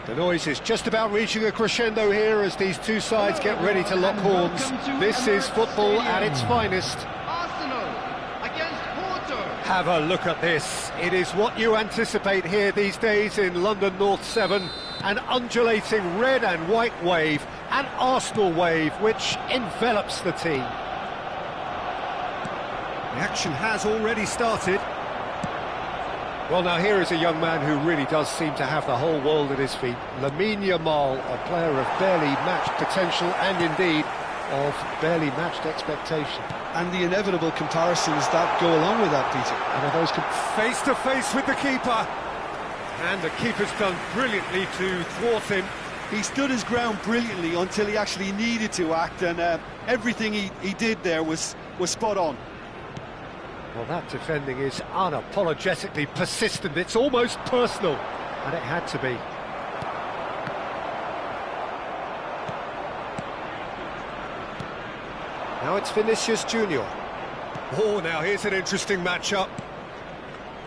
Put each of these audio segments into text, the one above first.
The noise is just about reaching a crescendo here as these two sides get ready to lock horns. This is football at its finest. Arsenal against Porto. Have a look at this. It is what you anticipate here these days in London North 7. An undulating red and white wave, an Arsenal wave which envelops the team. The action has already started. Well, now here is a young man who really does seem to have the whole world at his feet. Lamine Yamal, a player of barely matched potential and indeed of barely matched expectation. And the inevitable comparisons that go along with that, Peter. And are those face to face with the keeper. And the keeper's done brilliantly to thwart him. He stood his ground brilliantly until he actually needed to act, and everything he did there was spot on. Well, that defending is unapologetically persistent. It's almost personal, and it had to be. Now it's Vinicius Junior. Oh, now here's an interesting matchup.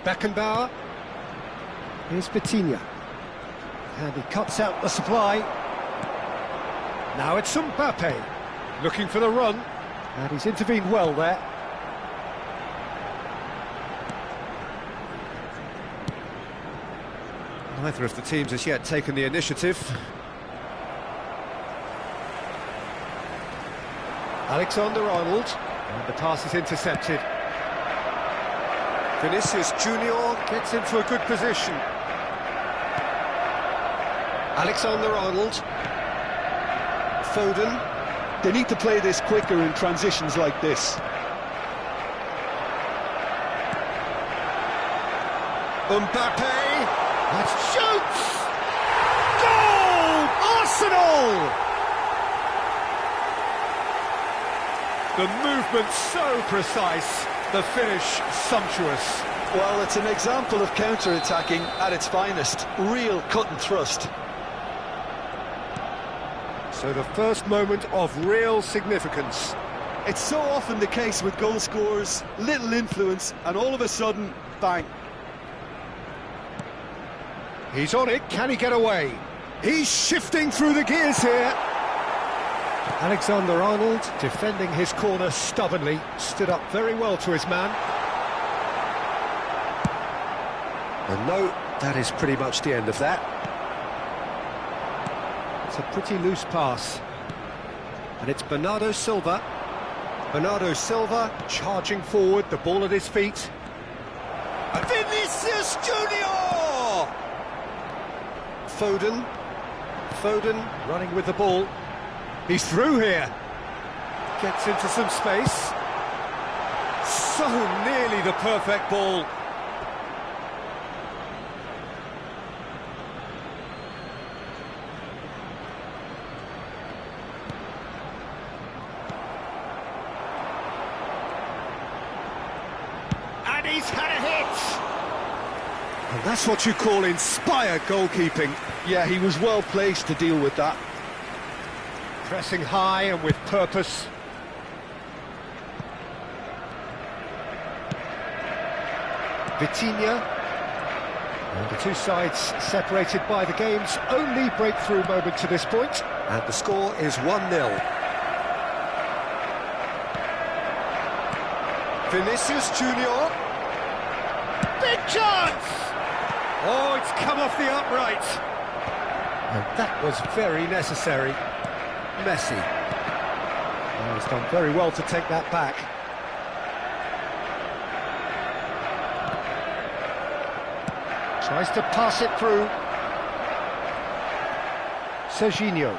Beckenbauer. Here's Vitinha. And he cuts out the supply. Now it's Mbappe, looking for the run. And he's intervened well there. Neither of the teams has yet taken the initiative. Alexander-Arnold, and the pass is intercepted. Vinicius Junior gets into a good position. Alexander-Arnold. Foden. They need to play this quicker in transitions like this. Mbappe. Let's shoot! Goal! Arsenal! The movement so precise, the finish sumptuous. Well, it's an example of counter-attacking at its finest. Real cut and thrust. So the first moment of real significance. It's so often the case with goal scorers, little influence, and all of a sudden, bang. He's on it, can he get away? He's shifting through the gears here. Alexander-Arnold, defending his corner stubbornly, stood up very well to his man. And no, that is pretty much the end of that. It's a pretty loose pass. And it's Bernardo Silva. Bernardo Silva charging forward, the ball at his feet. And Vinicius Junior! Foden running with the ball. He's through here. Gets into some space. So nearly the perfect ball. And he's had a hit. And that's what you call inspired goalkeeping. Yeah, he was well placed to deal with that. Pressing high and with purpose. Vitinha. And the two sides separated by the game's only breakthrough moment to this point. And the score is 1-0. Vinicius Junior. Big chance! Oh, it's come off the upright. And that was very necessary. Messi. Oh, he's done very well to take that back. Tries to pass it through. Serginho.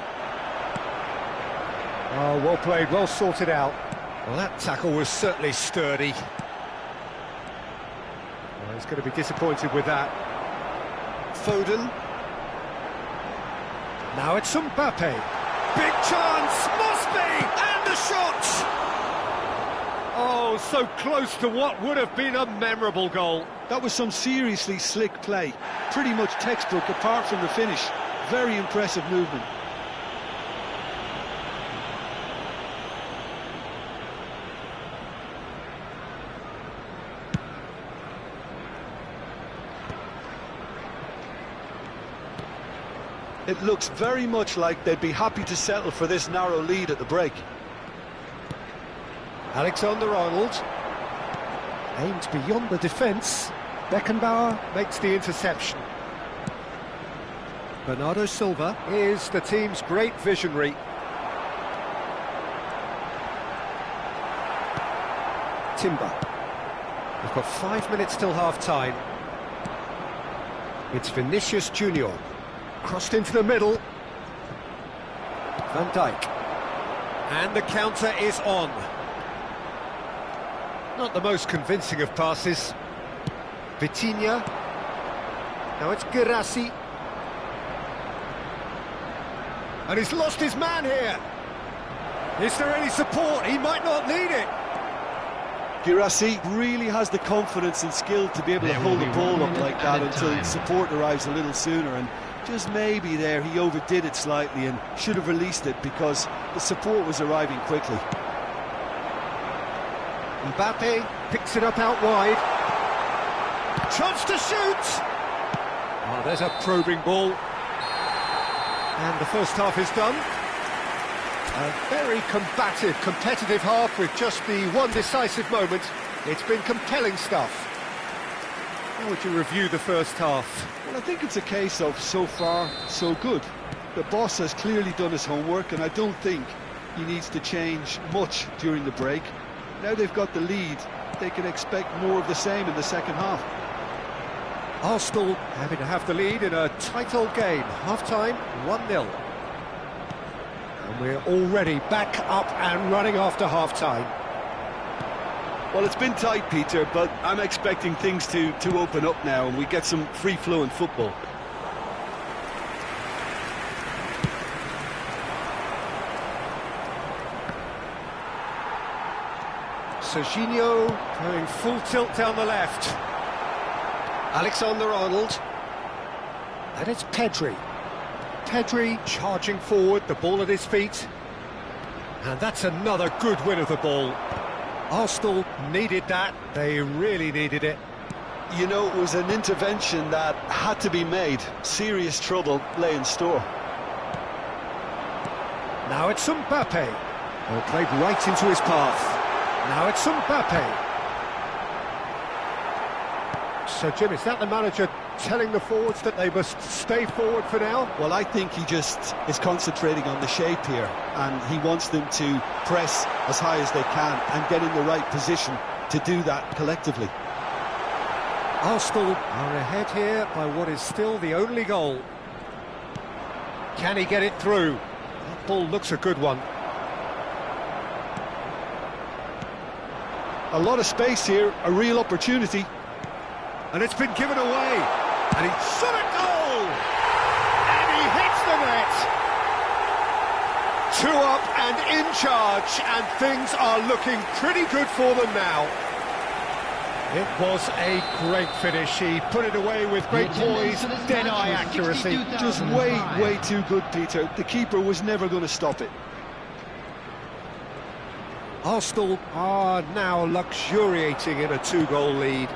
Oh, well played, well sorted out. Well, that tackle was certainly sturdy. Well, he's going to be disappointed with that. Foden. Now it's Mbappe. Big chance, must be, and the shot! Oh, so close to what would have been a memorable goal. That was some seriously slick play. Pretty much textbook apart from the finish. Very impressive movement. It looks very much like they'd be happy to settle for this narrow lead at the break. Alexander-Arnold aimed beyond the defence. Beckenbauer makes the interception. Bernardo Silva is the team's great visionary. Timber. We've got 5 minutes till half-time. It's Vinicius Junior. Crossed into the middle. Van Dijk. And the counter is on. Not the most convincing of passes. Vitinha. Now it's Guirassy. And he's lost his man here. Is there any support? He might not need it. Guirassy really has the confidence and skill to be able to hold the ball up like that until support arrives a little sooner, and just maybe there he overdid it slightly and should have released it because the support was arriving quickly. Mbappe picks it up out wide. Chance to shoot! Oh, there's a probing ball. And the first half is done. A very combative, competitive half with just the one decisive moment. It's been compelling stuff. How would you review the first half? Well, I think it's a case of so far, so good. The boss has clearly done his homework, and I don't think he needs to change much during the break. Now they've got the lead, they can expect more of the same in the second half. Arsenal having to have the lead in a tight old game. Half-time, 1-0. And we're already back up and running after half-time. Well, it's been tight, Peter, but I'm expecting things to open up now and we get some free-flowing football. Serginho going full tilt down the left. Alexander-Arnold. And it's Pedri. Pedri charging forward, the ball at his feet. And that's another good win of the ball. Arsenal needed that, they really needed it. You know, it was an intervention that had to be made. Serious trouble lay in store. Now it's Mbappe. Well, played right into his path. Now it's Mbappe. So, Jim, is that the manager telling the forwards that they must stay forward for now? Well, I think he just is concentrating on the shape here, and he wants them to press as high as they can and get in the right position to do that collectively. Arsenal are ahead here by what is still the only goal. Can he get it through? That ball looks a good one. A lot of space here, a real opportunity. And it's been given away. And he shot a goal! And he hits the net! 2 up and in charge, and things are looking pretty good for them now. It was a great finish. He put it away with great poise, dead-eye accuracy. Just way too good, Peter. The keeper was never going to stop it. Arsenal are now luxuriating in a 2-goal lead.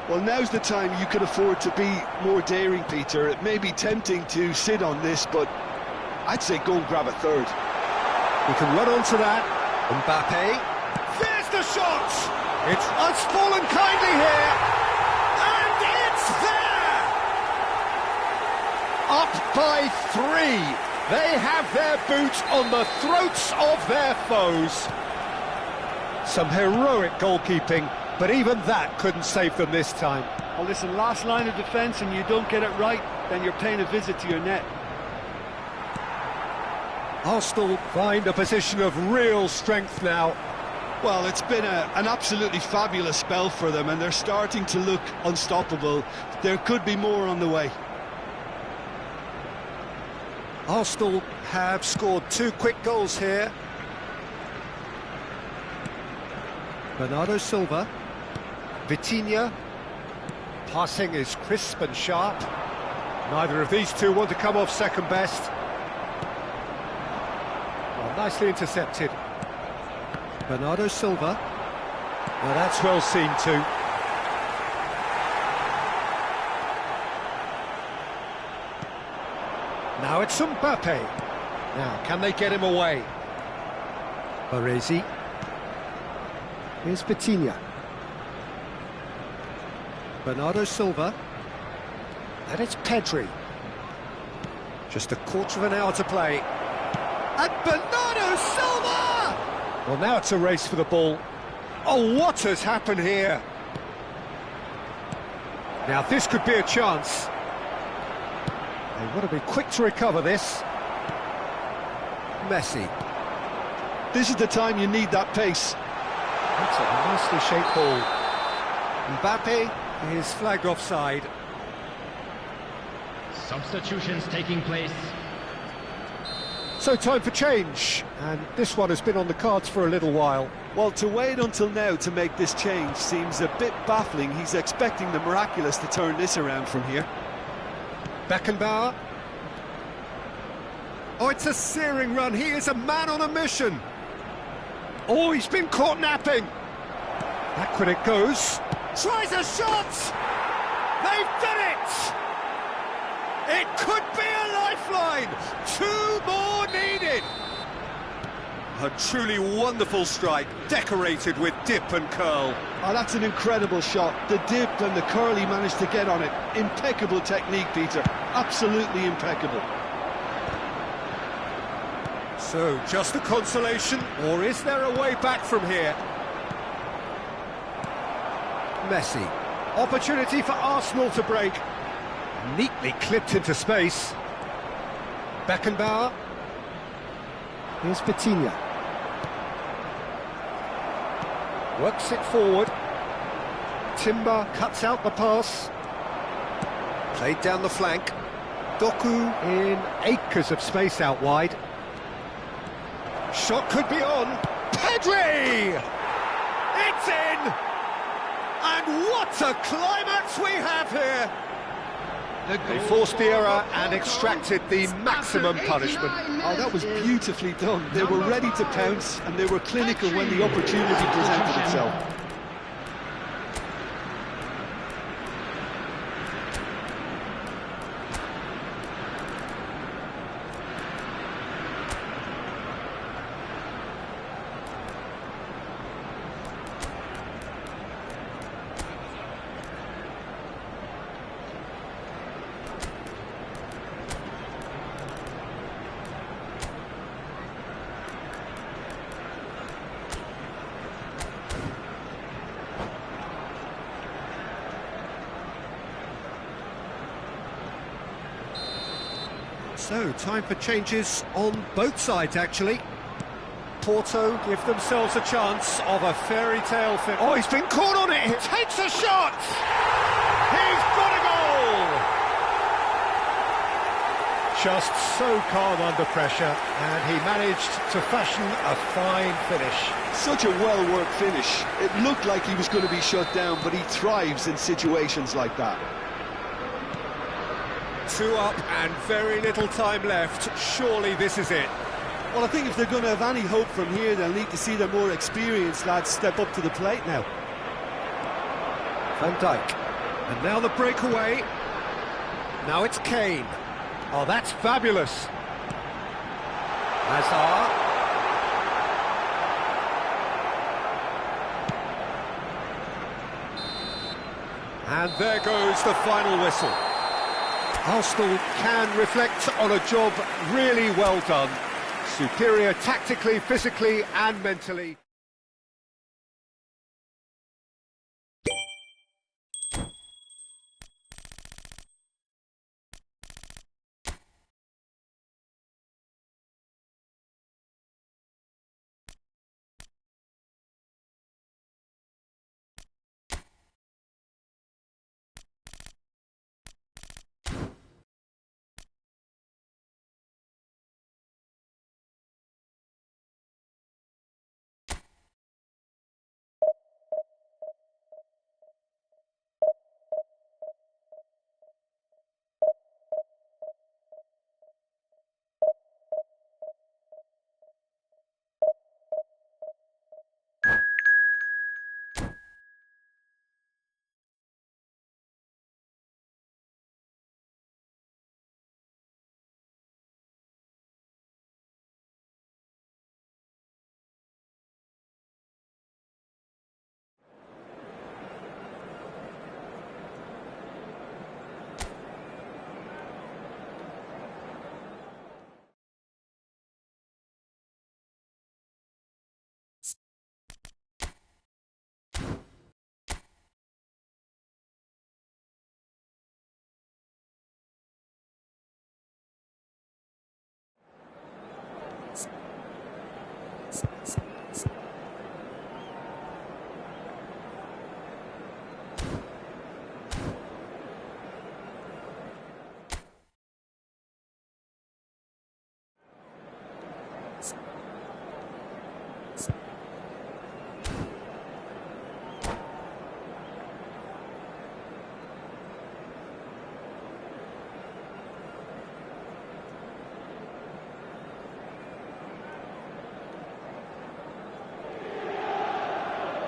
Well, now's the time you could afford to be more daring, Peter. It may be tempting to sit on this, but I'd say go and grab a third. He can run onto that. Mbappe. There's the shot! It's fallen kindly here. And it's there! Up by 3. They have their boot on the throats of their foes. Some heroic goalkeeping, but even that couldn't save them this time. Well, listen, last line of defence and you don't get it right, then you're paying a visit to your net. Arsenal find a position of real strength now. Well, it's been an absolutely fabulous spell for them, and they're starting to look unstoppable. There could be more on the way. Arsenal have scored 2 quick goals here. Bernardo Silva. Vitinha. Passing is crisp and sharp. Neither of these two want to come off second best. Well, nicely intercepted. Bernardo Silva. Well, that's well seen too. Now it's Mbappe. Now, can they get him away? Baresi. Here's Vitinha. Bernardo Silva. And it's Pedri. Just a quarter of an hour to play. And Bernardo Silva! Well, now it's a race for the ball. Oh, what has happened here? Now, this could be a chance. They want to be quick to recover this. Messi. This is the time you need that pace. That's a nicely shaped ball. Mbappe is flagged offside. Substitutions taking place. So time for change, and this one has been on the cards for a little while. Well, to wait until now to make this change seems a bit baffling. He's expecting the miraculous to turn this around from here. Beckenbauer. Oh, it's a searing run. He is a man on a mission. Oh, he's been caught napping. Back when it goes. Tries a shot! They've done it! It could be a lifeline! 2 more needed! A truly wonderful strike, decorated with dip and curl. Oh, that's an incredible shot. The dip and the curl he managed to get on it. Impeccable technique, Peter. Absolutely impeccable. So, just a consolation, or is there a way back from here? Messi. Opportunity for Arsenal to break. Neatly clipped into space. Beckenbauer. Here's Vitinha. Works it forward. Timber cuts out the pass. Played down the flank. Doku in acres of space out wide. Shot could be on. Pedri! It's And what a climax we have here! They The forced the error and extracted the maximum punishment. Oh, that was beautifully done. They were ready to pounce, and they were clinical when the opportunity presented itself. So, time for changes on both sides, actually. Porto give themselves a chance of a fairy tale finish. Oh, he's been caught on it! He takes a shot! He's got a goal! Just so calm under pressure, and he managed to fashion a fine finish. Such a well-worked finish. It looked like he was going to be shut down, but he thrives in situations like that. 2 up and very little time left. Surely this is it. Well, I think if they're going to have any hope from here, they'll need to see their more experienced lads step up to the plate now. Van Dijk. And now the breakaway. Now it's Kane. Oh, that's fabulous. Hazard. And there goes the final whistle. Arsenal can reflect on a job really well done. Superior tactically, physically and mentally.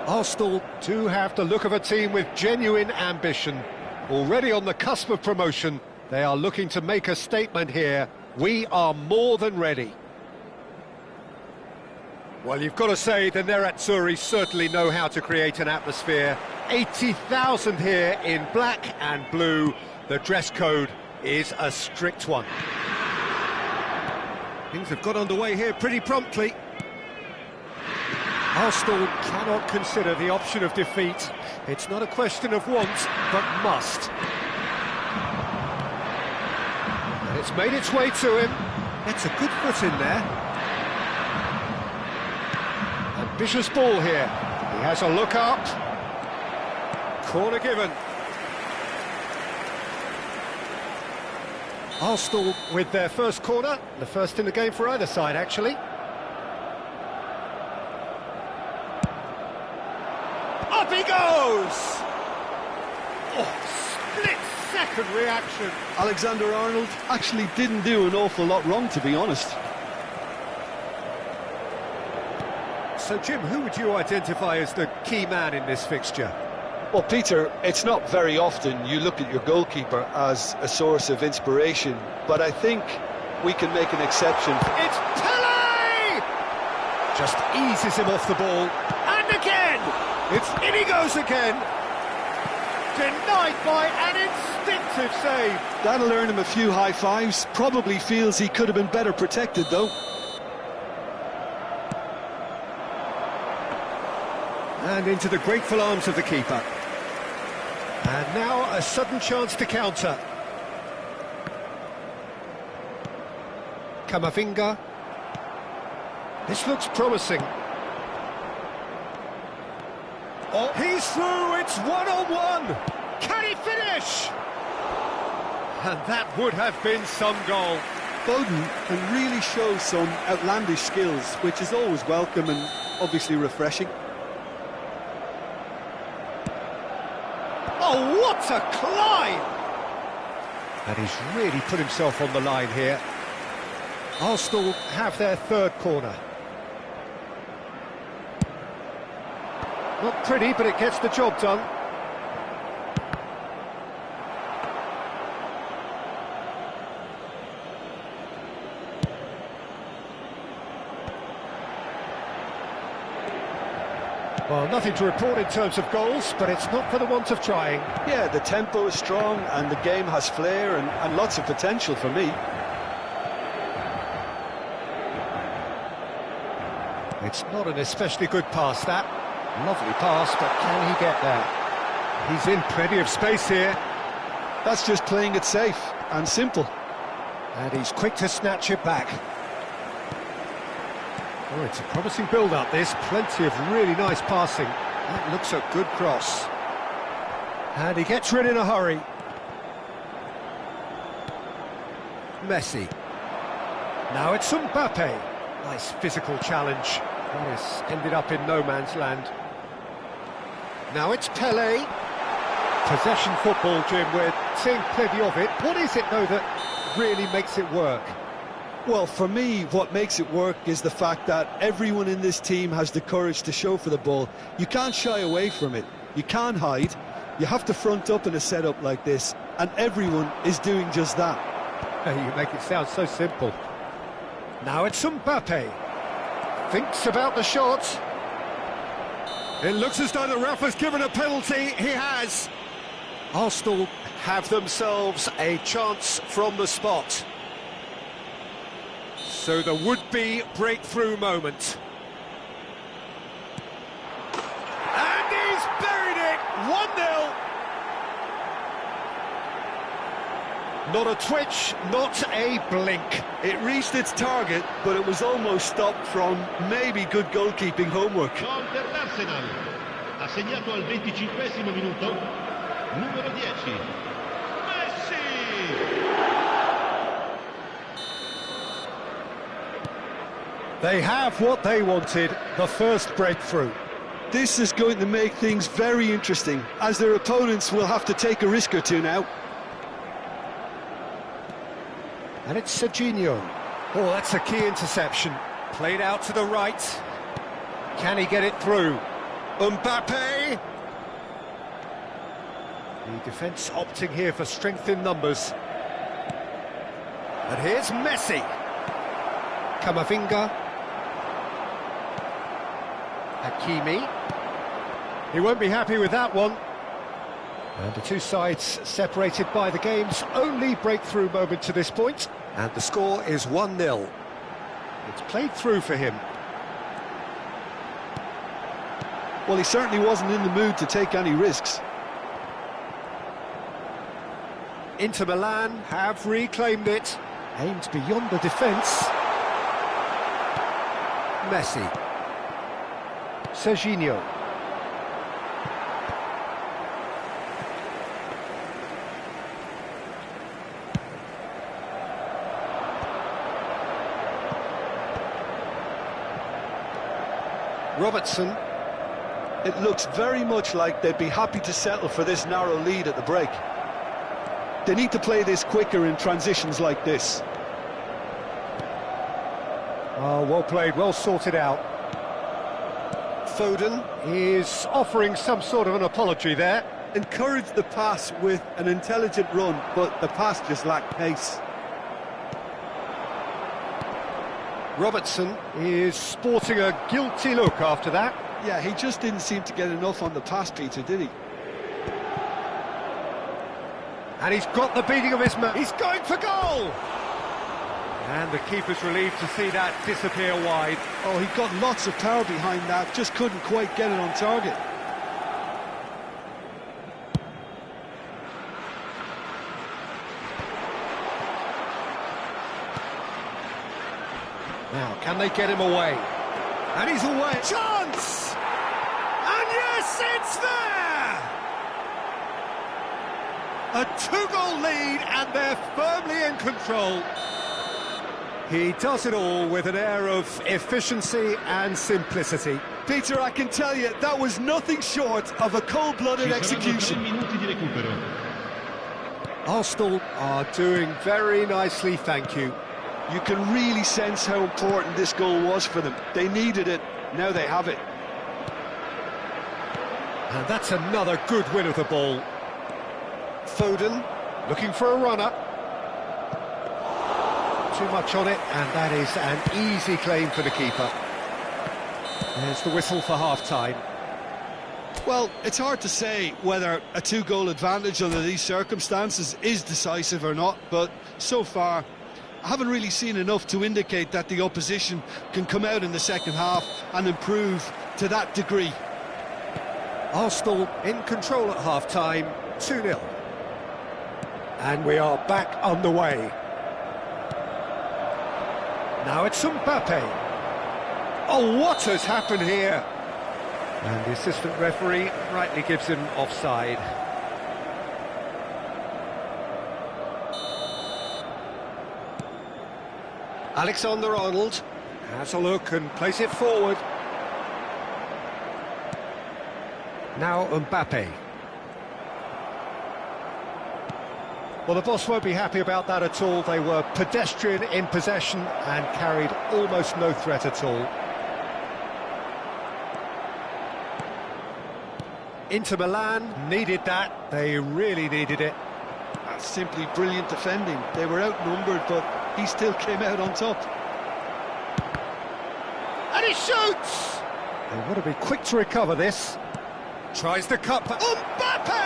Arsenal do have the look of a team with genuine ambition. Already on the cusp of promotion, they are looking to make a statement here. We are more than ready. Well, you've got to say the Nerazzurri certainly know how to create an atmosphere. 80,000 here in black and blue. The dress code is a strict one. Things have got underway here pretty promptly. Arsenal cannot consider the option of defeat. It's not a question of want, but must. And it's made its way to him. It's a good foot in there. Ambitious ball here. He has a look up. Corner given. Arsenal with their first corner. The first in the game for either side, actually. Up he goes! Oh, split-second reaction. Alexander-Arnold actually didn't do an awful lot wrong, to be honest. So, Jim, who would you identify as the key man in this fixture? Well, Peter, it's not very often you look at your goalkeeper as a source of inspiration, but I think we can make an exception. It's Pele! Just eases him off the ball. And again! In he goes again! Denied by an instinctive save. That'll earn him a few high fives. Probably feels he could have been better protected, though. And into the grateful arms of the keeper. And now a sudden chance to counter. Kamavinga. This looks promising. Oh, he's through, it's one-on-one! Can he finish? And that would have been some goal. Bowden can really show some outlandish skills, which is always welcome and obviously refreshing. Oh, what a climb! And he's really put himself on the line here. Arsenal have their third corner. Not pretty, but it gets the job done. Well, nothing to report in terms of goals, but it's not for the want of trying. Yeah, the tempo is strong and the game has flair and lots of potential for me. It's not an especially good pass, that. Lovely pass, but can he get there? He's in plenty of space here. That's just playing it safe and simple. And he's quick to snatch it back. Oh, it's a promising build-up, this. Plenty of really nice passing. That looks a good cross. And he gets rid in a hurry. Messi. Now it's Mbappe. Nice physical challenge. That has ended up in no man's land. Now it's Pele. Possession football, Jim, we're seeing plenty of it. What is it, though, that really makes it work? Well, for me, what makes it work is the fact that everyone in this team has the courage to show for the ball. You can't shy away from it. You can't hide. You have to front up in a setup like this, and everyone is doing just that. You make it sound so simple. Now it's Mbappe. Thinks about the shot. It looks as though the ref has given a penalty. He has. Arsenal have themselves a chance from the spot. So the would-be breakthrough moment. And he's buried it! 1-0. Not a twitch, not a blink. It reached its target, but it was almost stopped from maybe good goalkeeping homework. Gol per l'Arsenal. Ha segnato al 25esimo minuto. Numero 10. Messi! They have what they wanted, the first breakthrough. This is going to make things very interesting, as their opponents will have to take a risk or two now. And it's Serginho. Oh, that's a key interception. Played out to the right. Can he get it through? Mbappe! The defence opting here for strength in numbers. And here's Messi. Kamavinga. Hakimi. He won't be happy with that one. And the two sides separated by the game's only breakthrough moment to this point. And the score is 1-0. It's played through for him. Well, he certainly wasn't in the mood to take any risks. Inter Milan have reclaimed it. Aimed beyond the defence. Messi. Serginho. Robertson. It looks very much like they'd be happy to settle for this narrow lead at the break. They need to play this quicker in transitions like this. Oh, well played, well sorted out. Foden is offering some sort of an apology there. Encouraged the pass with an intelligent run, but the pass just lacked pace. Robertson is sporting a guilty look after that. Yeah, he just didn't seem to get enough on the pass, Peter, did he? And he's got the beating of his man. He's going for goal! And the keeper's relieved to see that disappear wide. Oh, he got lots of power behind that, just couldn't quite get it on target. Now, can they get him away? And he's away. Chance! And yes, it's there! A two-goal lead, and they're firmly in control. He does it all with an air of efficiency and simplicity. Peter, I can tell you, that was nothing short of a cold-blooded execution. Arsenal are doing very nicely, thank you. You can really sense how important this goal was for them. They needed it, now they have it. And that's another good win of the ball. Foden looking for a runner. Too much on it, and that is an easy claim for the keeper. There's the whistle for half-time. Well, it's hard to say whether a two-goal advantage under these circumstances is decisive or not, but so far I haven't really seen enough to indicate that the opposition can come out in the second half and improve to that degree. Arsenal in control at half-time, 2-0. And we are back underway. Now it's Mbappe. Oh, what has happened here? And the assistant referee rightly gives him offside. Alexander-Arnold has a look and plays it forward. Now Mbappe. Well, the boss won't be happy about that at all. They were pedestrian in possession and carried almost no threat at all. Inter Milan needed that. They really needed it. That's simply brilliant defending. They were outnumbered, but he still came out on top. And he shoots! They want to be quick to recover this. Tries the cut. Mbappe!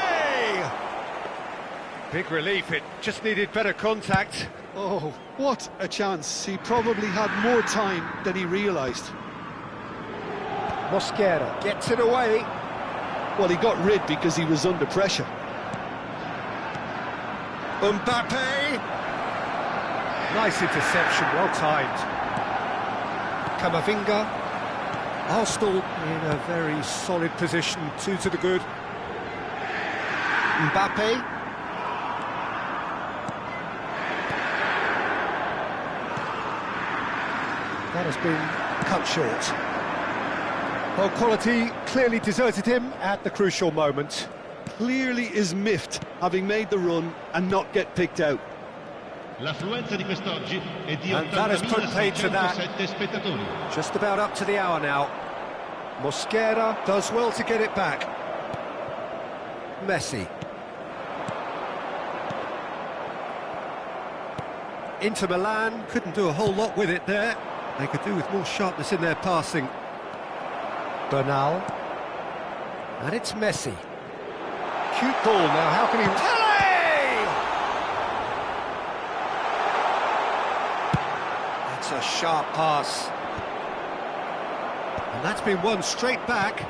Big relief, it just needed better contact. Oh, what a chance. He probably had more time than he realised. Mosquera gets it away. Well, he got rid because he was under pressure. Mbappe! Nice interception, well timed. Camavinga. Arsenal in a very solid position, 2 to the good. Mbappe. That has been cut short. Well, quality clearly deserted him at the crucial moment. Clearly is miffed, having made the run and not get picked out. L'affluenza di quest'oggi è di And that has put paid to that. 80.607 spettatori. Just about up to the hour now. Mosquera does well to get it back. Messi. Inter Milan couldn't do a whole lot with it there. They could do with more sharpness in their passing. Bernal. And it's Messi. Cute ball now, how can he... Pele! That's a sharp pass. And that's been won straight back.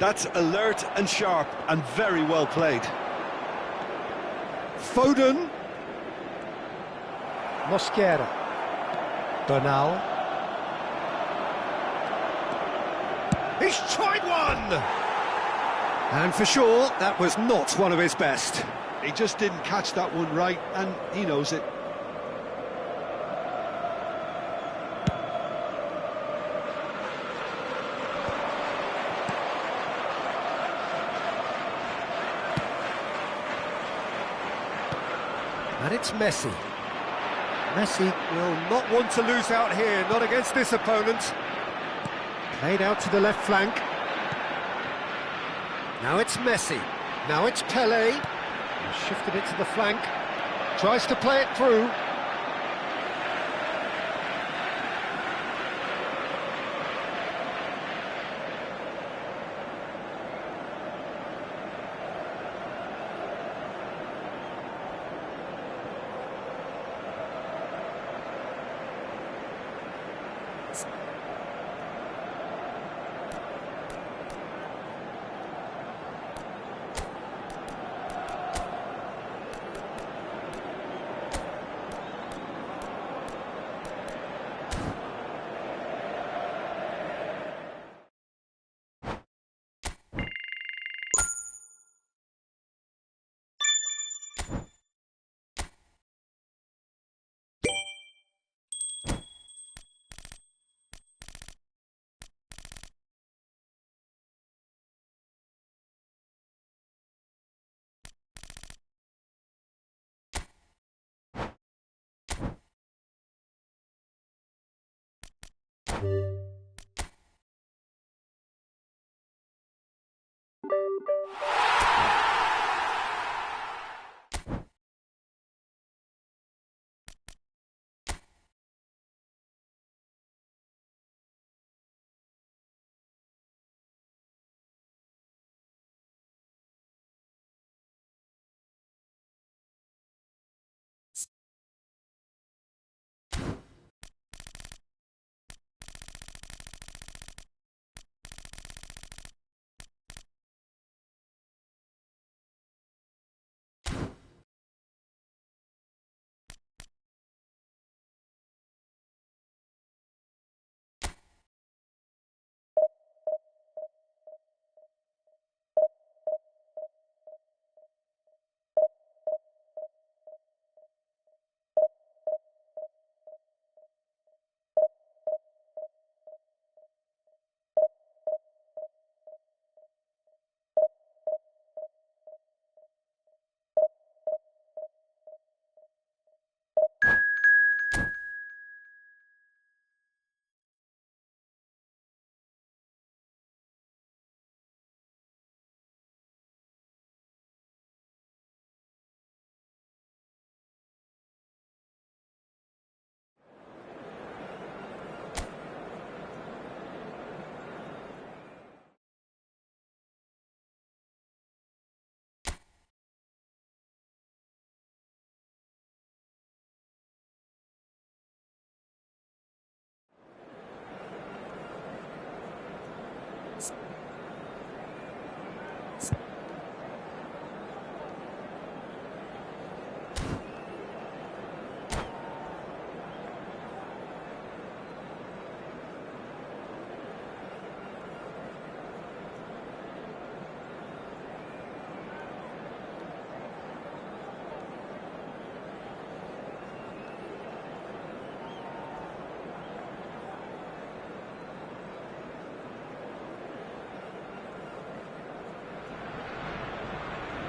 That's alert and sharp and very well played. Foden. Mosquera. Bernal. He's tried one! And for sure, that was not one of his best. He just didn't catch that one right, and he knows it. And it's Messi. Messi will not want to lose out here, not against this opponent. Played out to the left flank. Now it's Messi. Now it's Pele. Shifted it to the flank. Tries to play it through.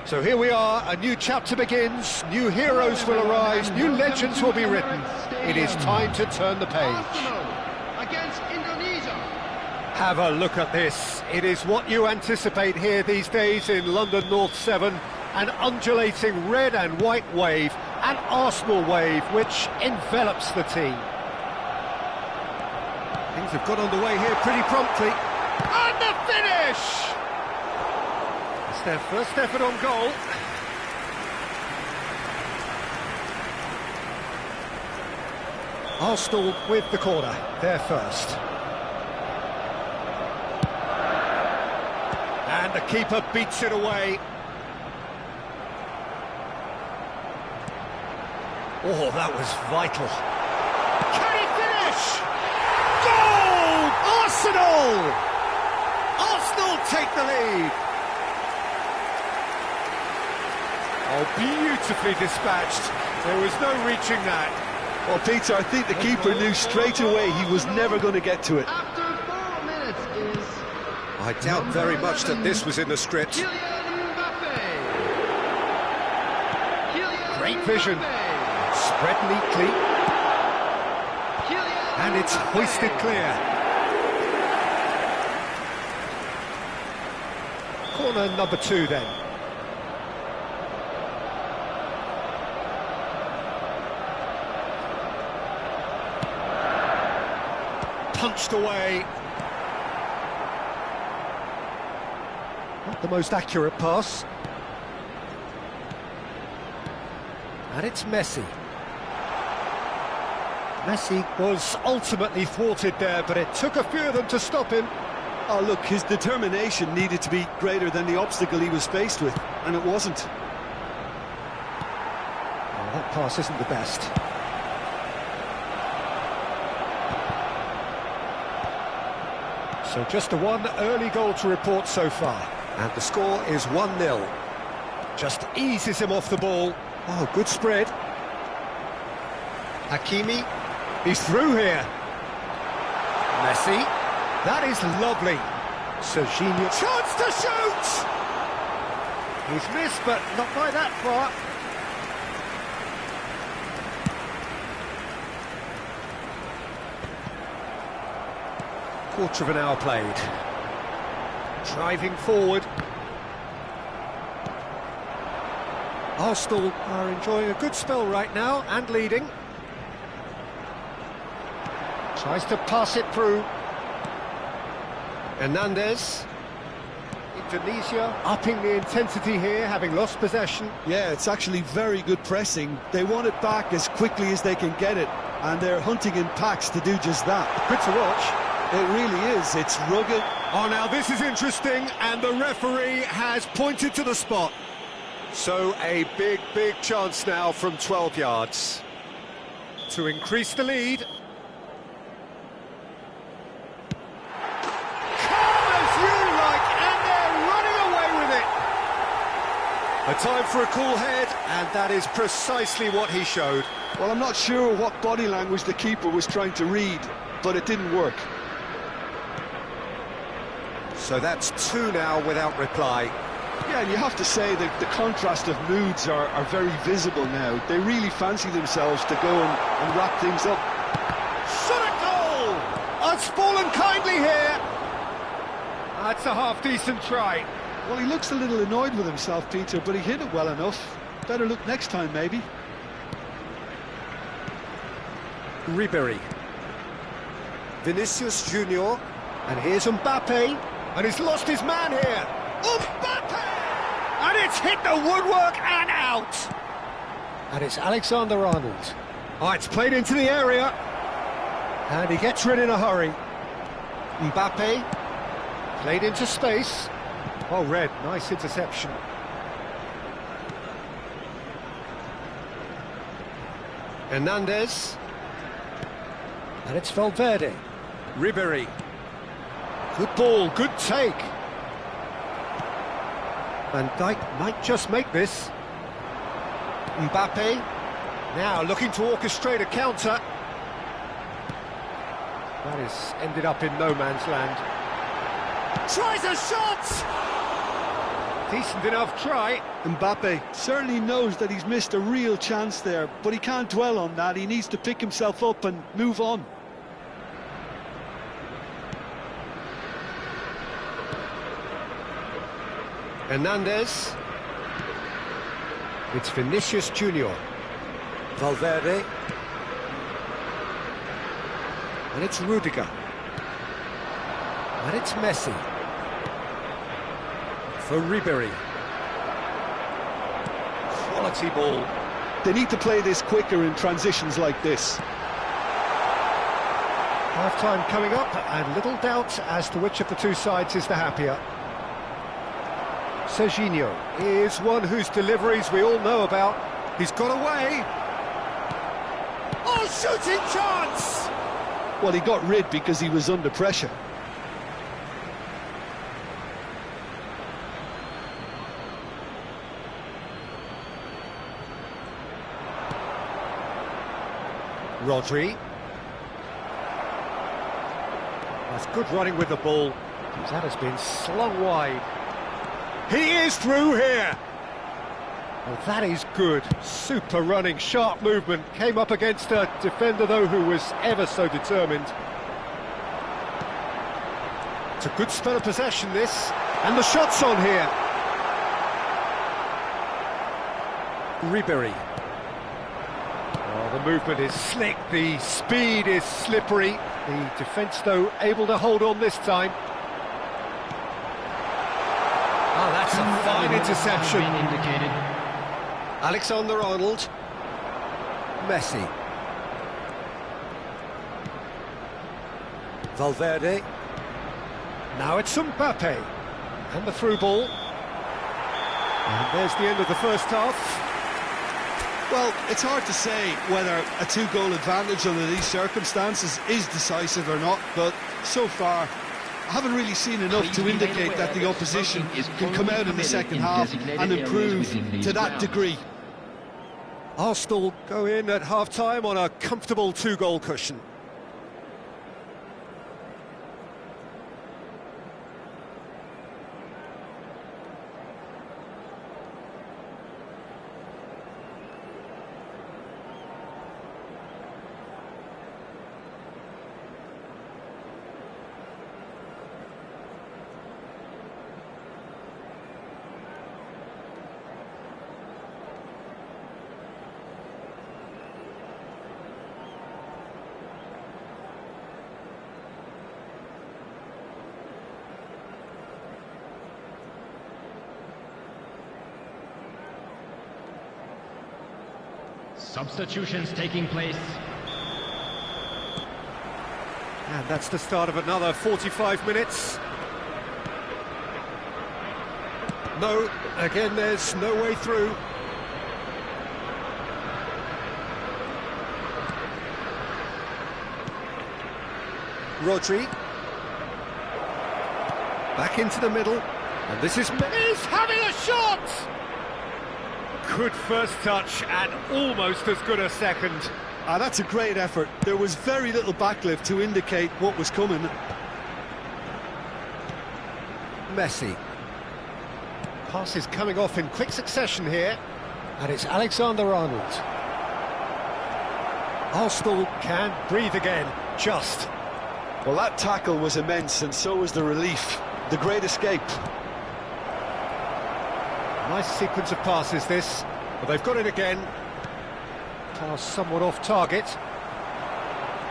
So here we are, a new chapter begins, new heroes will arise, new legends will be written. It is time to turn the page. Against Indonesia. Have a look at this. It is what you anticipate here these days in London North 7. An undulating red and white wave, an Arsenal wave which envelops the team. Things have got underway here pretty promptly. And the finish! It's their first effort on goal. Arsenal with the corner, their first. And the keeper beats it away. Oh, that was vital. Can he finish? Goal! Arsenal! Arsenal take the lead. Oh, beautifully dispatched. There was no reaching that. Well, Peter, I think the keeper knew straight away he was never going to get to it. After 4 minutes is... I doubt very much that this was in the script. Kylian Mbappe. Great vision. Mbappe. Spread neatly. And it's hoisted clear. Corner number 2 then. Punched away. Not the most accurate pass. And it's Messi. Messi was ultimately thwarted there, but it took a few of them to stop him. Oh, look, his determination needed to be greater than the obstacle he was faced with, and it wasn't. Well, that pass isn't the best. So just the one early goal to report so far. And the score is 1-0. Just eases him off the ball. Oh, good spread. Hakimi, he's through here. Messi, that is lovely. Serginho, chance to shoot! He's missed, but not by that far. Quarter of an hour played. Driving forward. Arsenal are enjoying a good spell right now and leading. Tries to pass it through. Hernandez. Indonesia upping the intensity here, having lost possession. Yeah, it's actually very good pressing. They want it back as quickly as they can get it, and they're hunting in packs to do just that. Good to watch. It really is. It's rugged. Oh, now this is interesting, and the referee has pointed to the spot. So a big chance now from 12 yards to increase the lead. Calm as you like, and they're running away with it. A time for a cool head, and that is precisely what he showed. Well, I'm not sure what body language the keeper was trying to read, but it didn't work. So that's 2 now without reply. Yeah, and you have to say that the contrast of moods are very visible now. They really fancy themselves to go and wrap things up. Shot at goal! Oh, it's fallen kindly here. That's a half-decent try. Well, he looks a little annoyed with himself, Peter, but he hit it well enough. Better look next time, maybe. Ribery. Vinicius Junior. And here's Mbappe. And he's lost his man here. Mbappe! And it's hit the woodwork and out. And it's Alexander-Arnold. Oh, it's played into the area. And he gets rid in a hurry. Mbappe. Played into space. Oh, red. Nice interception. Hernandez. And it's Valverde. Ribery. Good ball, good take. Van Dijk might just make this. Mbappe, now looking to orchestrate a counter. That has ended up in no man's land. Tries a shot! Decent enough try. Mbappe certainly knows that he's missed a real chance there, but he can't dwell on that. He needs to pick himself up and move on. Hernandez. It's Vinicius Junior. Valverde. And it's Rudiger. And it's Messi. For Ribery. Quality ball. They need to play this quicker in transitions like this. Half-time coming up, and little doubt as to which of the two sides is the happier. Serginho is one whose deliveries we all know about. He's got away. Oh, shooting chance! Well, he got rid because he was under pressure. Rodri. That's good running with the ball. That has been slung wide. He is through here. Well, that is good. Super running, sharp movement. Came up against a defender, though, who was ever so determined. It's a good spell of possession, this. And the shot's on here. Ribery. Oh, the movement is slick, the speed is slippery. The defence, though, able to hold on this time. Oh, that's a fine interception. Alexander-Arnold. Messi. Valverde. Now it's Mbappe. And the through ball. And there's the end of the first half. Well, it's hard to say whether a two-goal advantage under these circumstances is decisive or not, but so far I haven't really seen enough to indicate that the opposition can come out in the second half and improve to that degree. Arsenal go in at half-time on a comfortable two-goal cushion. Substitutions taking place. And that's the start of another 45 minutes. No, again there's no way through. Rodri. Back into the middle. And this is... He's having a shot! Good first touch and almost as good a second. That's a great effort. There was very little backlift to indicate what was coming. Messi. Pass is coming off in quick succession here. And it's Alexander-Arnold. Arsenal can breathe again, just. Well, that tackle was immense, and so was the relief. The great escape. Nice sequence of passes, this. But they've got it again. Pass somewhat off target.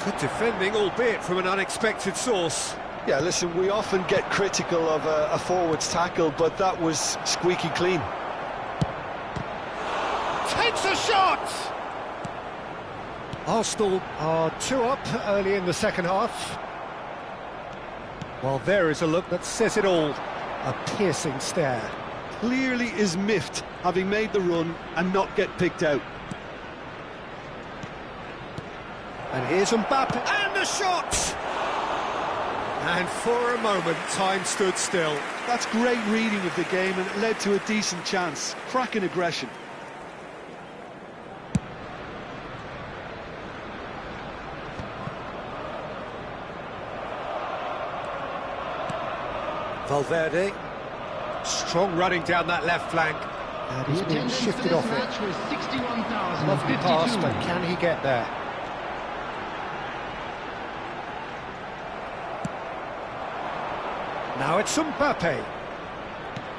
Good defending, albeit from an unexpected source. Yeah, listen, we often get critical of a forward's tackle, but that was squeaky clean. Takes a shot! Arsenal are 2 up early in the second half. Well, there is a look that says it all. A piercing stare. Clearly is miffed, having made the run and not get picked out. And here's Mbappe, and the shot! And for a moment, time stood still. That's great reading of the game, and it led to a decent chance. Cracking aggression. Valverde. Strong running down that left flank. And he's been shifted off it. Lovely pass, but can he get there? Now it's Mbappe.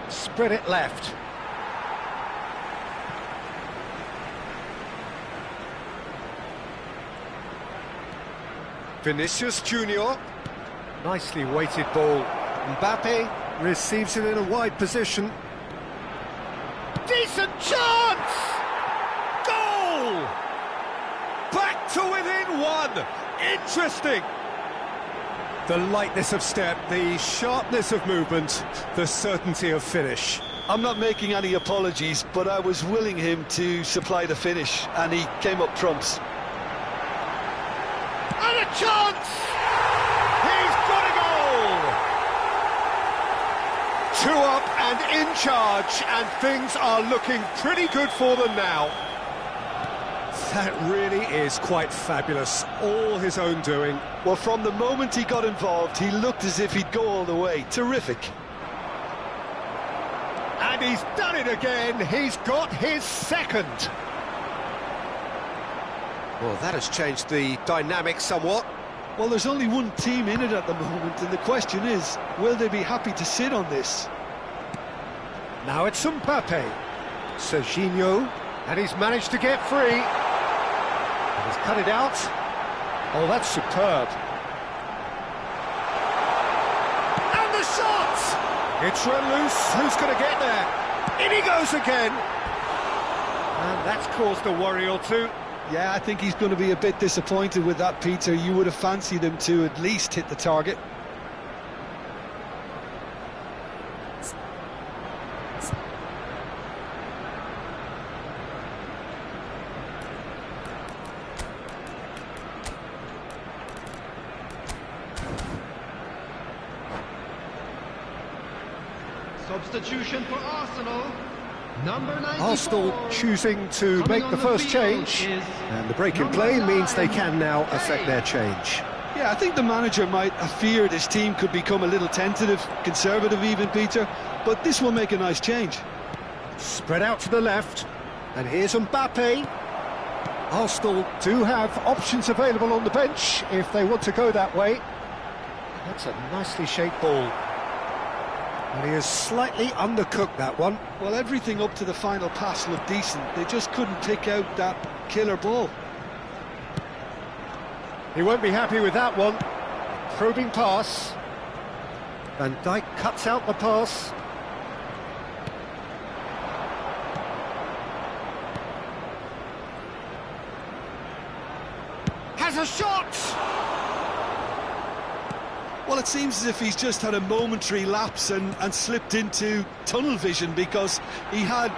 Spread it left. Vinicius Junior. Nicely weighted ball. Mbappe receives it in a wide position. Decent chance! Goal! Back to within one! Interesting! The lightness of step, the sharpness of movement, the certainty of finish. I'm not making any apologies, but I was willing him to supply the finish, and he came up trumps. And a chance! He's got a goal! 2 up and in charge, and things are looking pretty good for them now. That really is quite fabulous, all his own doing. Well, from the moment he got involved, he looked as if he'd go all the way. Terrific. And he's done it again. He's got his second. Well, that has changed the dynamic somewhat. Well, there's only one team in it at the moment, and the question is, will they be happy to sit on this? Now it's Mbappe. Serginho, and he's managed to get free. And he's cut it out. Oh, that's superb. And the shot! It's run loose. Who's going to get there? In he goes again. And that's caused a worry or two. Yeah, I think he's going to be a bit disappointed with that, Peter. You would have fancied him to at least hit the target. Substitution for Arsenal. Number 94. Arsenal choosing to make the first change, and the break in play means they can now affect their change. Yeah, I think the manager might have feared his team could become a little tentative, conservative even, Peter, but this will make a nice change. Spread out to the left, and here's Mbappe. Arsenal do have options available on the bench if they want to go that way. That's a nicely shaped ball. And he has slightly undercooked that one. Well, everything up to the final pass looked decent. They just couldn't pick out that killer ball. He won't be happy with that one. Probing pass. Van Dijk cuts out the pass. Has a shot! Well, it seems as if he's just had a momentary lapse and slipped into tunnel vision, because he had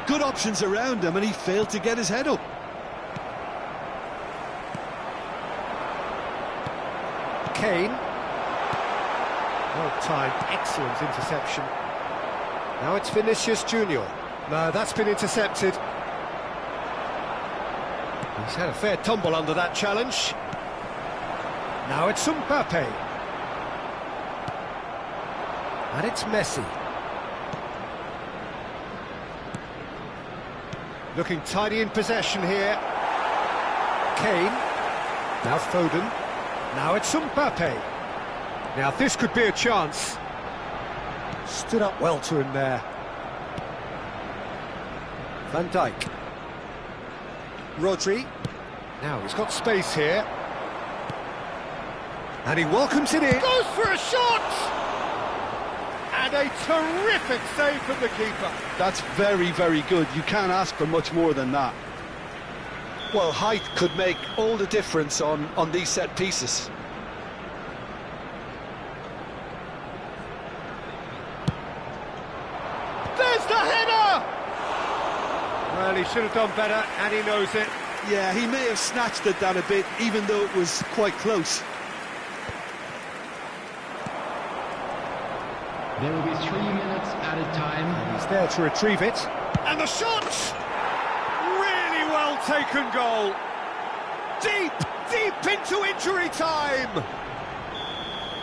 good options around him and he failed to get his head up. Kane. Well timed, excellent interception. Now it's Vinicius Junior. No, that's been intercepted. He's had a fair tumble under that challenge. Now it's Mbappe. And it's Messi. Looking tidy in possession here. Kane. Now Foden. Now it's Mbappe. Now this could be a chance. Stood up well to him there. Van Dijk. Rodri. Now he's got space here. And he welcomes it in. Goes for a shot! And a terrific save from the keeper. That's very, very good. You can't ask for much more than that. Well, height could make all the difference on these set pieces. There's the header! Well, he should have done better, and he knows it. Yeah, he may have snatched at that a bit, even though it was quite close. There will be 3 minutes added time. And he's there to retrieve it. And the shot! Really well taken goal. Deep, deep into injury time.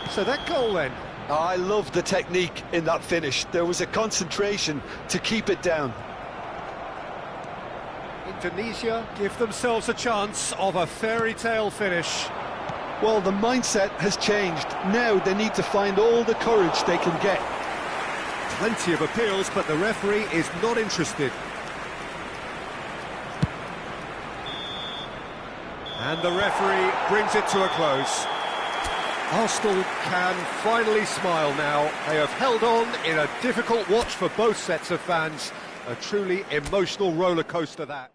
So that goal then. I love the technique in that finish. There was a concentration to keep it down. Indonesia give themselves a chance of a fairy tale finish. Well, the mindset has changed. Now they need to find all the courage they can get. Plenty of appeals, but the referee is not interested. And the referee brings it to a close. Arsenal can finally smile now. They have held on in a difficult watch for both sets of fans. A truly emotional roller coaster that.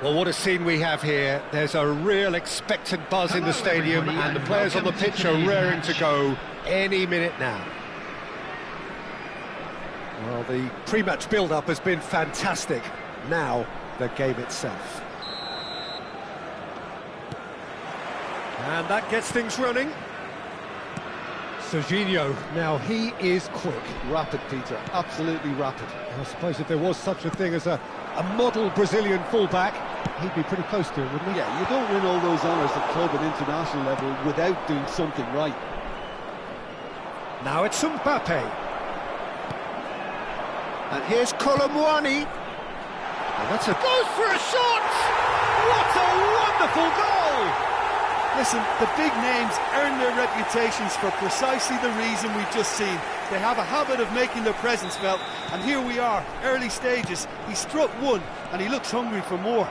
Well, what a scene we have here. There's a real expectant buzz in the stadium, and the players on the pitch are raring to go any minute now. Well, the pre-match build-up has been fantastic. Now, the game itself. And that gets things running. Serginho, now he is quick. Rapid, Peter, absolutely rapid. I suppose if there was such a thing as a model Brazilian fullback, he'd be pretty close to it, wouldn't he? Yeah, you don't win all those honours at club and international level without doing something right. Now it's Mbappe. And here's Colomwani. And that's goes for a shot! What a wonderful goal! Listen, the big names earn their reputations for precisely the reason we've just seen. They have a habit of making their presence felt, and here we are, early stages. He struck one, and he looks hungry for more.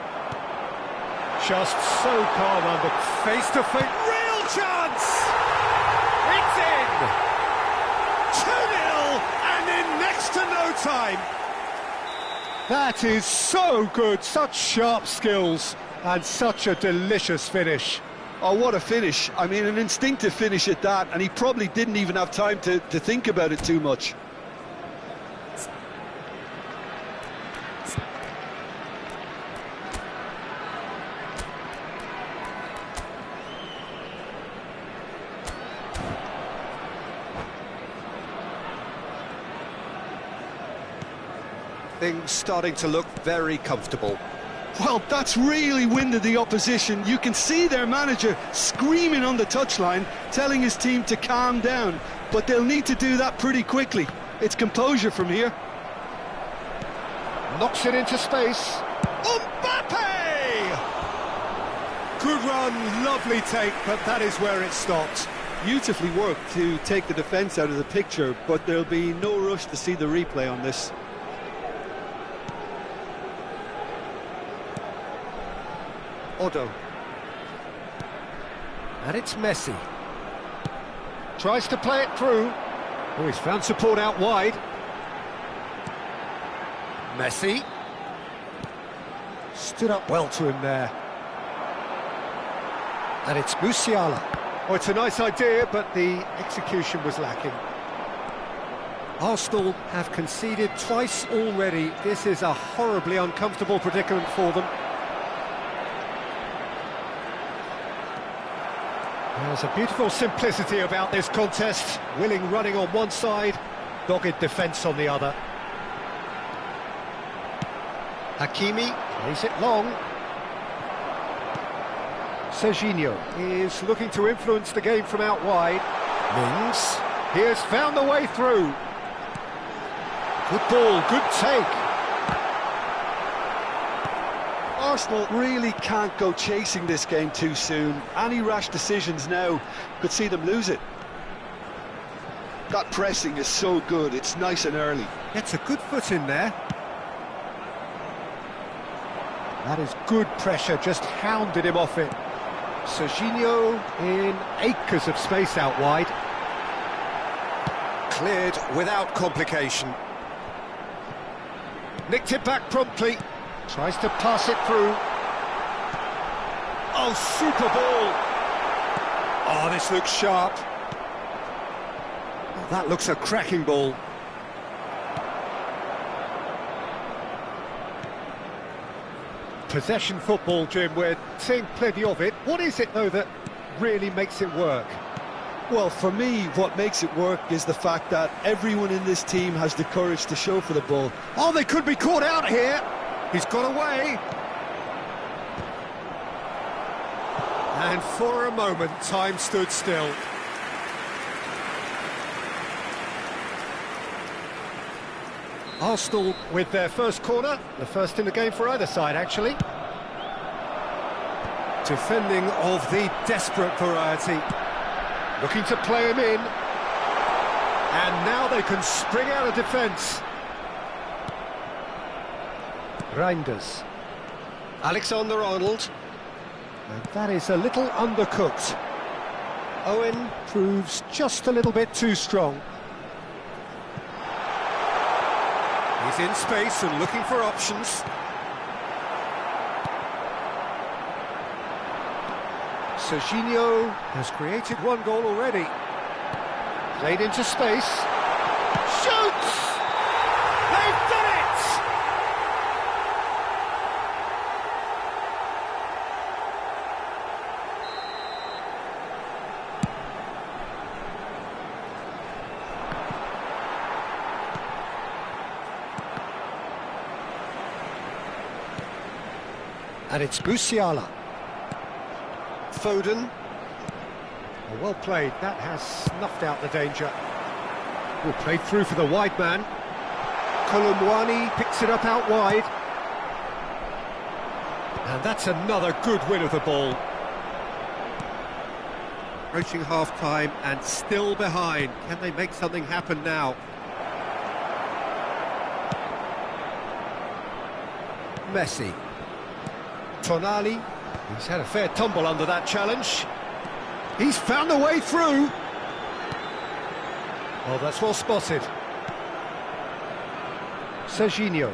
Just so calm under face-to-face. Real chance! It's in! 2-0, and in next to no time. That is so good, such sharp skills, and such a delicious finish. Oh, what a finish. I mean, an instinctive finish at that, and he probably didn't even have time to think about it too much. Things starting to look very comfortable. Well, that's really winded the opposition. You can see their manager screaming on the touchline, telling his team to calm down. But they'll need to do that pretty quickly. It's composure from here. Knocks it into space. Mbappe! Good run, lovely take, but that is where it stops. Beautifully worked to take the defence out of the picture, but there'll be no rush to see the replay on this. Odo. And it's Messi. Tries to play it through. Oh, he's found support out wide. Messi. Stood up well to him there. And it's Musiala. Oh, it's a nice idea, but the execution was lacking. Arsenal have conceded twice already. This is a horribly uncomfortable predicament for them. There's a beautiful simplicity about this contest. Willing running on one side, dogged defence on the other. Hakimi plays it long. Serginho is looking to influence the game from out wide. Mings, he has found the way through. Good ball, good take. Arsenal really can't go chasing this game too soon. Any rash decisions now could see them lose it. That pressing is so good, it's nice and early. Gets a good foot in there. That is good pressure, just hounded him off it. Serginho in acres of space out wide. Cleared without complication. Nicked it back promptly. Tries to pass it through. Oh, super ball. Oh, this looks sharp. Oh, that looks a cracking ball. Possession football, Jim, we're seeing plenty of it. What is it, though, that really makes it work? Well, for me, what makes it work is the fact that everyone in this team has the courage to show for the ball. Oh, they could be caught out here. He's got away. And for a moment, time stood still. Arsenal with their first corner, the first in the game for either side, actually. Defending of the desperate variety. Looking to play him in. And now they can spring out of defence. Reinders. Alexander-Arnold. And that is a little undercooked. Owen proves just a little bit too strong. He's in space and looking for options. Serginho has created one goal already. Played into space. Shoots! They've done it! And it's Musiala. Foden. Oh, well played. That has snuffed out the danger. Well played through for the wide man. Kolumwani picks it up out wide. And that's another good win of the ball. Approaching half-time and still behind. Can they make something happen now? Messi. Tonali. He's had a fair tumble under that challenge. He's found a way through. Oh, that's well spotted. Serginho.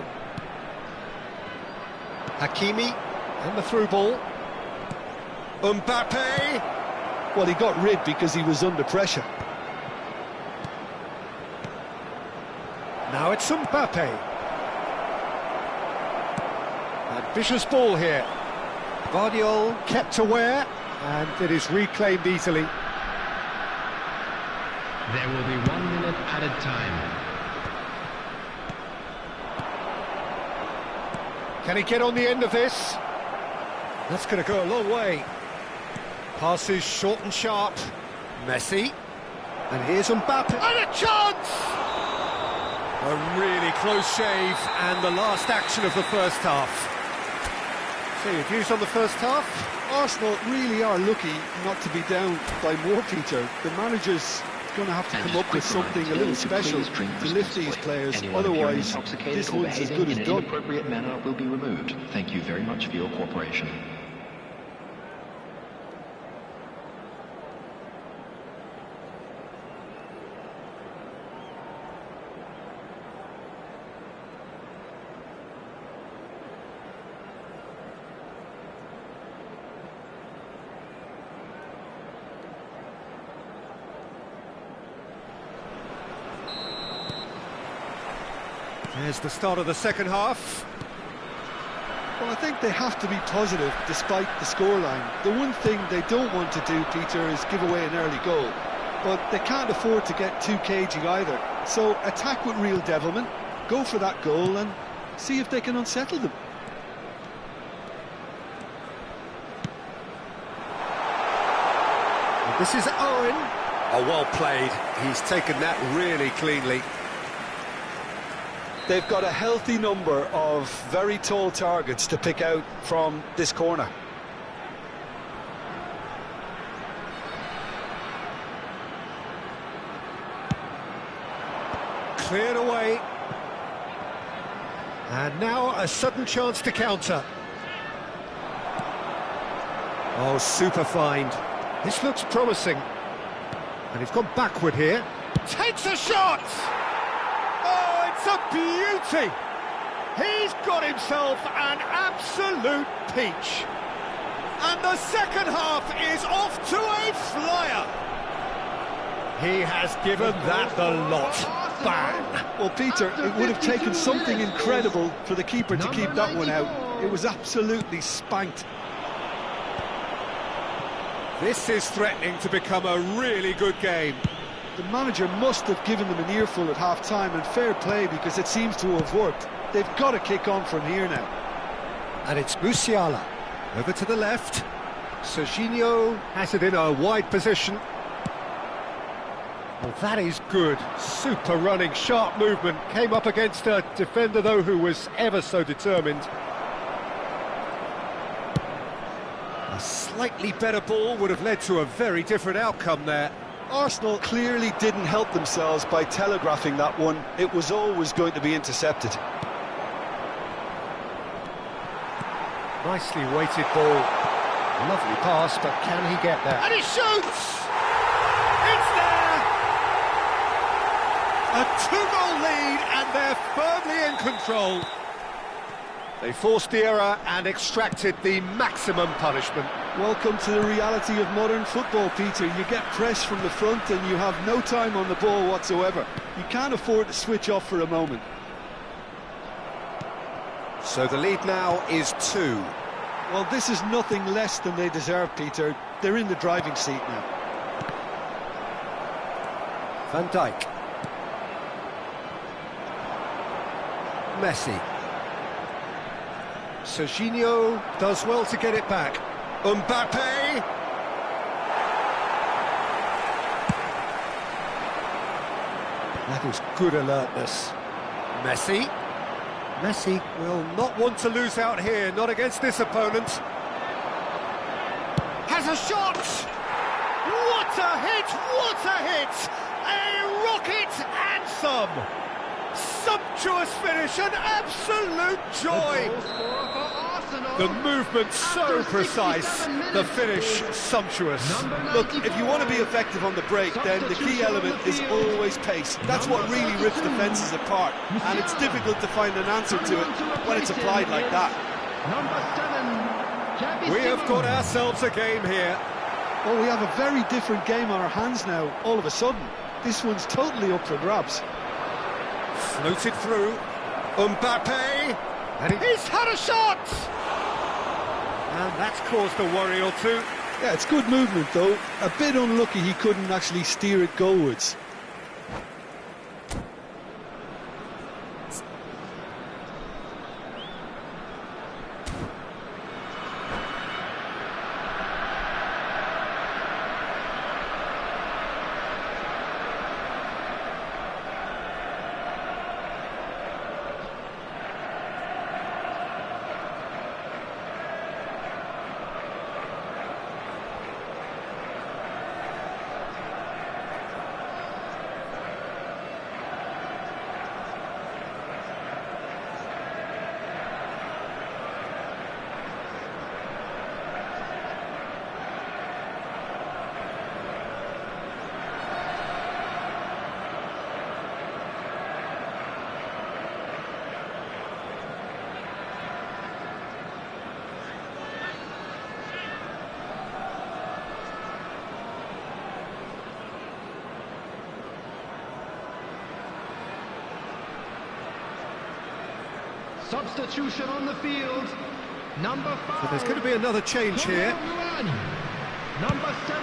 Hakimi. And the through ball. Mbappe. Well, he got rid because he was under pressure. Now it's Mbappe. Ambitious ball here. Guardiola kept aware, and it is reclaimed easily. There will be 1 minute added time. Can he get on the end of this? That's going to go a long way. Passes short and sharp. Messi. And here's Mbappe. And a chance! A really close shave, and the last action of the first half. So your views on the first half? Arsenal really are lucky not to be down by more, Peter. The manager's going to have to come up with something a little special to lift these players. Otherwise, this one's as good as done. In an inappropriate manner will be removed. Thank you very much for your cooperation. There's the start of the second half. Well, I think they have to be positive despite the scoreline. The one thing they don't want to do, Peter, is give away an early goal. But they can't afford to get too cagey either. So attack with real devilment, go for that goal and see if they can unsettle them. This is Owen. Oh, well played. He's taken that really cleanly. They've got a healthy number of very tall targets to pick out from this corner. Cleared away. And now a sudden chance to counter. Oh, super find. This looks promising. And he's gone backward here. Takes a shot! Oh, it's a beauty! He's got himself an absolute peach. And the second half is off to a flyer. He has given that the lot. Bang! Well, Peter, it would have taken something incredible for the keeper to keep that one out. It was absolutely spanked. This is threatening to become a really good game. The manager must have given them an earful at half-time, and fair play because it seems to have worked. They've got to kick on from here now. And it's Musiala. Over to the left. Serginho has it in a wide position. Well, that is good. Super running, sharp movement. Came up against a defender, though, who was ever so determined. A slightly better ball would have led to a very different outcome there. Arsenal clearly didn't help themselves by telegraphing that one. It was always going to be intercepted. Nicely weighted ball. Lovely pass, but can he get there? And he shoots! It's there! A 2-goal lead, and they're firmly in control. They forced the error and extracted the maximum punishment. Welcome to the reality of modern football, Peter. You get press from the front and you have no time on the ball whatsoever. You can't afford to switch off for a moment. So the lead now is 2. Well, this is nothing less than they deserve, Peter. They're in the driving seat now. Van Dijk. Messi. Serginho does well to get it back. Mbappe. That is good alertness. Messi. Messi will not want to lose out here, not against this opponent. Has a shot! What a hit! What a hit! A rocket anthem! Sumptuous finish, an absolute joy! The movement so precise, the finish sumptuous. Look, if you want to be effective on the break, then the key element is always pace. That's what really rips defences apart, and it's difficult to find an answer to it when it's applied like that. We have got ourselves a game here. Well, we have a very different game on our hands now, all of a sudden. This one's totally up for grabs. Floated through. Mbappe. And he's had a shot! And that's caused a worry or two. Yeah, it's good movement, though. A bit unlucky he couldn't actually steer it goalwards. Substitution on the field. Number 5. So there's going to be another change here. Number 7.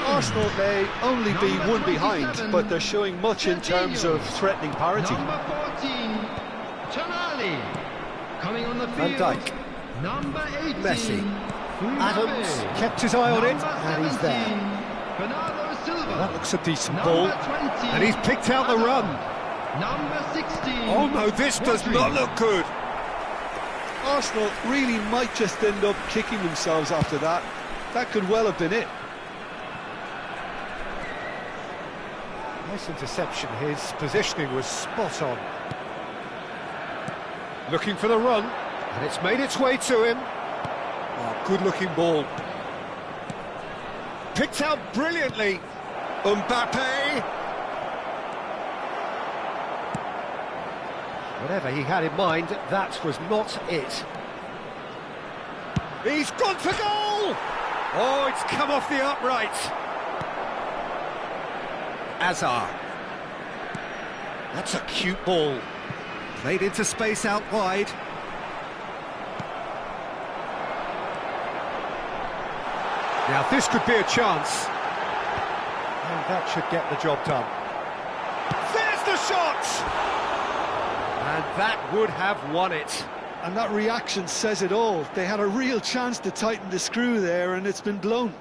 Arsenal may only be one behind, but they're showing much in terms of threatening parity. Number 14. Tonali. Coming on the Van field. Dijk. Number 18. Messi. Adams kept his eye on it, and he's there. Bernardo Silva. That looks a decent Number ball. 20. And he's picked out the run. Number 16. Oh no, this does not look good. Arsenal really might just end up kicking themselves after that. That could well have been it. Nice interception. His positioning was spot on. Looking for the run, and it's made its way to him. Oh, good-looking ball. Picked out brilliantly. Mbappe. Whatever he had in mind, that was not it. He's gone for goal! Oh, it's come off the upright. Azar. That's a cute ball. Played into space out wide. Now this could be a chance. And that should get the job done. There's the shot! And that would have won it. And that reaction says it all. They had a real chance to tighten the screw there, and it's been blown.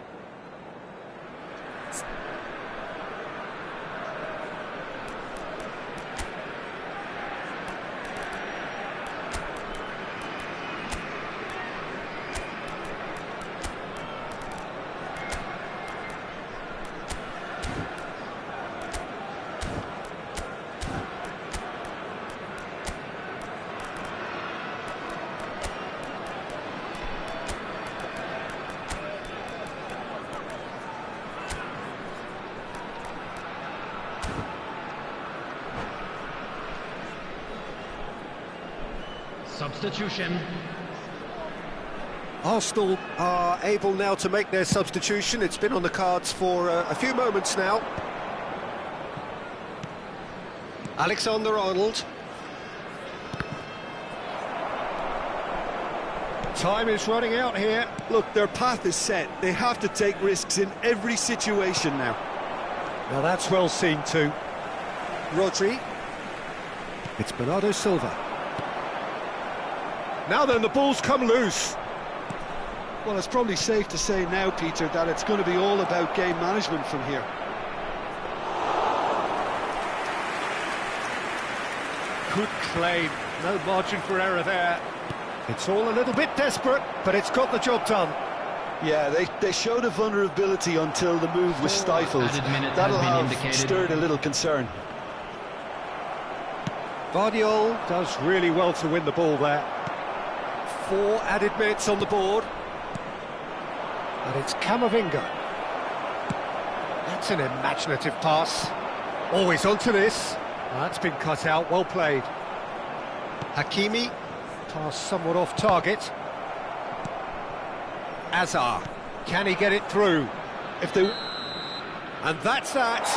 substitution. Arsenal are able now to make their substitution. It's been on the cards for a few moments now. Alexander-Arnold. Time is running out here. Look, their path is set. They have to take risks in every situation now. Now that's well seen too. Rodri. It's Bernardo Silva. Now then, the ball's come loose. Well, it's probably safe to say now, Peter, that it's going to be all about game management from here. Good claim. No margin for error there. It's all a little bit desperate, but it's got the job done. Yeah, they showed a vulnerability until the move was stifled. That'll have stirred a little concern. Vardiol does really well to win the ball there. 4 added minutes on the board. And it's Camavinga. That's an imaginative pass. Always onto this. That's been cut out, well played. Hakimi, pass somewhat off target. Azar, can he get it through? And that's that.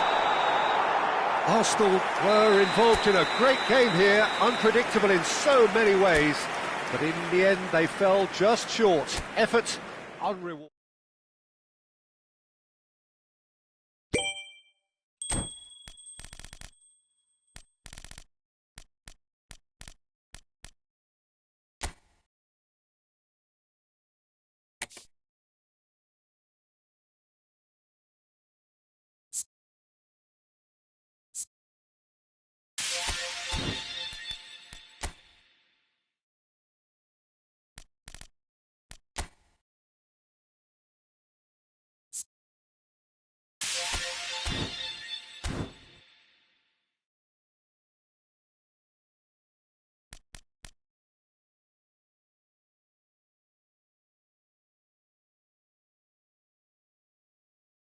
Arsenal were involved in a great game here, unpredictable in so many ways, but in the end they fell just short. Effort unrewarded.